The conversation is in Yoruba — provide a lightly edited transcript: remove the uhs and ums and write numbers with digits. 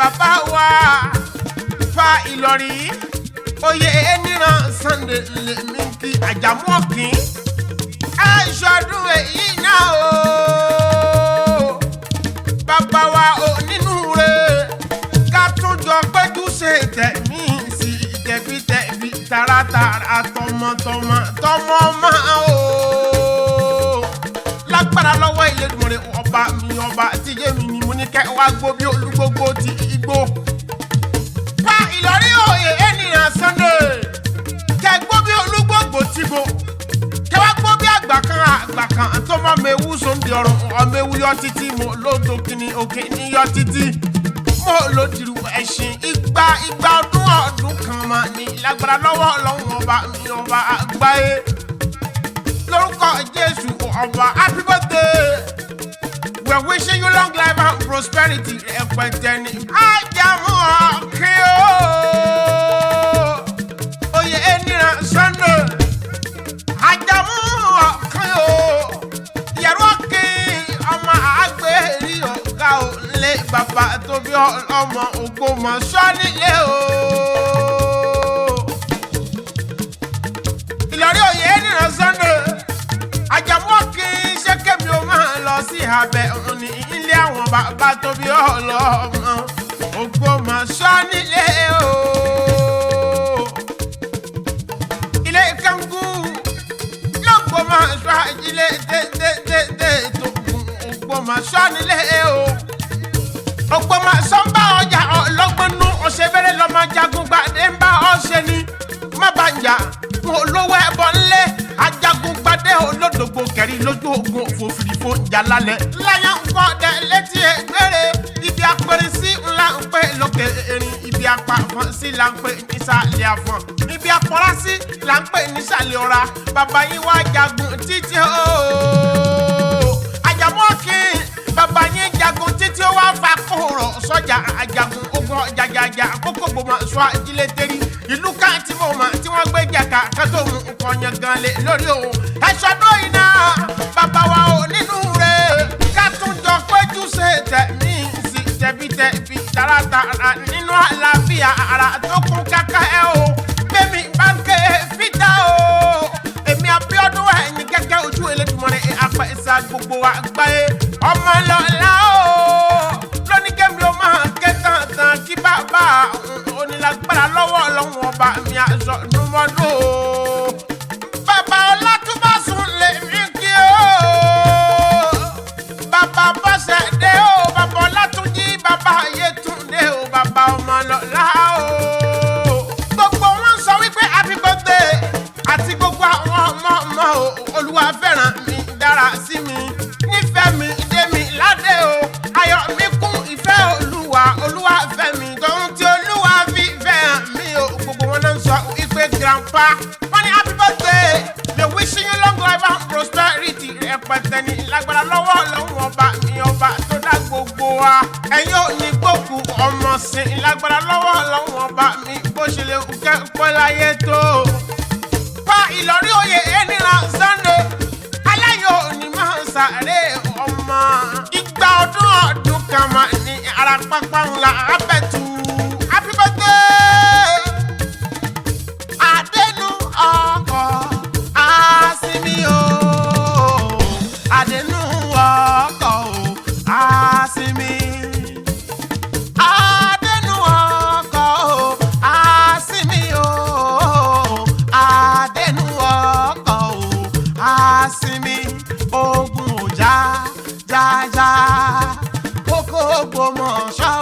bàbá wa fa Ìlọrin oyè Ẹniran Sunday lèmi kí Àjàmú Ọ̀kín aṣọ́dún èyí náà o bàbá wa ò nínú rẹ̀ ká tún jọ péjú ṣe tẹ̀mí sí tẹ̀bítẹ̀bí taratara tọmọtọmọ tọmọọmọ o lágbára lọ́wọ́ Elédùmarè ọba mi ọba tíjẹ́ mi ni mo ní kẹ́ wá gbó bí olúgbógbó ti igbó fa Ìlọrin oyè Ẹniran Sunday kẹ́ gbó bí olúgbógbó ti gbó kẹ́ wá gbó bí àgbà kan tó mọ́ mewu sóńdì ọ̀run ọmọ ewu yọ títí mo lódò kìíní òkè ní yọ títí mo lòdìrú ẹ̀sìn igba ọdún kan mà ní lágbára lọ́wọ́ Ọlọ́run ọba mi ọba àgbáyé lórúkọ Jésù ọba happy birthday we're wishing you long life and prosperity ẹ̀pẹ̀tẹ̀ ní Àjàmú Ọ̀kín oyè Ẹniran Sunday Àjàmú Ọ̀kín Ìyẹ̀rú Ọ̀kín ọmọ àgbèrè ọ̀gá ò lé bàbá tóbi ọmọ Ògbómọ̀ṣọ́ nílé o Ìlọrin oyè Ẹniran Sunday Àjàmú Ọ̀kín ṣé kébì ó máa lọ sí abẹ́ òní ilé àwọn bàbá tóbi ọlọ́mọ Ògbómọ̀ṣọ́ nílé o ilé Kàngú l'Ògbómọ̀ṣọ́ ilé tètè tó Ògbómọ̀ṣọ́ nílé o Ògbómọ̀ṣọ́ ń bá ọjà ọlọ́gbọ́n nú ọ̀sẹ̀ bẹ̀rẹ̀ lọ́mọ jagun gbàdé ń bá ọ̀sẹ̀ ní má bá ń jà wọn olówó ẹbọ ńlẹ ajagun gbadé olódògbò kẹrin lójú ogun òfòfìrìfò jà lálẹ́ láyà ń kọ́ dẹ létí ẹgbẹ́rẹ́ ibi apẹ̀rẹ̀ sí ńlá ń pè lókè erin ibi apàfọ́n sí là ń pè nísàlẹ̀ àfọ̀n ibi apọ̀rá sí là ń pè nísàlẹ̀ ọ̀ra bàbá yín wá jagun títí o Àjàmú Ọ̀kín bàbá yín jagun títí ó wá fa kóòrò sọ́jà ajagun ogun jàjàjà kókó Ògbómọ̀ṣọ́ ajílẹ̀ tẹ́rí ìlú kan tí mo mọ̀ tí wọ́n gbé jàkà kátó mu nǹkan yẹn gan lé lórí o ẹ̀ṣọ́dún iná bàbá wa ò nínú rẹ̀ ká tún jọ péjú ṣe tẹ̀mí sí tẹ̀bítẹ̀bí taratara nínú àlàáfíà ara tó kún káká ẹ o gbẹ̀mí báńkì fìdá o èmi Abíọ́dún ẹ̀yìn gẹ́gẹ́ ojú Elédùmarè àpẹ̀sà gbogbo àgbáyé ọmọ lọ́la o lóní kẹ́mi ó máa ké tán kí bàbá onílágbára lọ́wọ́ Ọlọ́run ọba mi aṣọ númọ́dún o bàbá Ọlátúnbọ̀sún lè mí kí o bàbá Bọ́sẹ̀dé o bàbá Ọlátúnjí bàbá Yétúndé o bàbá Ọmọlọ́lá o gbogbo wọn sọ wípé happy birthday àti gbogbo àwọn ọmọ o Olúwa fẹ́ràn mi dára sí mi nífẹ̀ẹ́ mi dé mi ládé o ayọ̀ mi kún ìfẹ́ Olúwa fẹ́ mi tóun tí Olúwa fi fẹ́ hàn mí o gbogbo wọn náà ń sọ wípé grandpa wọ́n ní happy birthday they wishing you long life and prosperity ẹ̀pẹ̀tẹ̀ ní lágbára lọ́wọ́ Ọlọ́run ọba mi ọba tó dá gbogbo wa ẹ̀yin ò ní gbòkú ọmọ sìn lágbára lọ́wọ́ Ọlọ́run ọba mi bó ṣe lè kẹ́ pẹ́ láyé tó fa Ìlọrin oyè Ẹniran Sunday aláyọ̀ òní máa ń sáré ọmọ igba ọdún kan mà ní ara pápá ńlá abẹ́tù happy birthday Adénú ọkọ̀ àsìmí o Adénú ọkọ̀ àsìmí Adénú ọkọ̀ àsìmí o Adénú ọkọ̀ àsìmí ogun ọjà jájá kókó Ògbómọ̀ṣọ́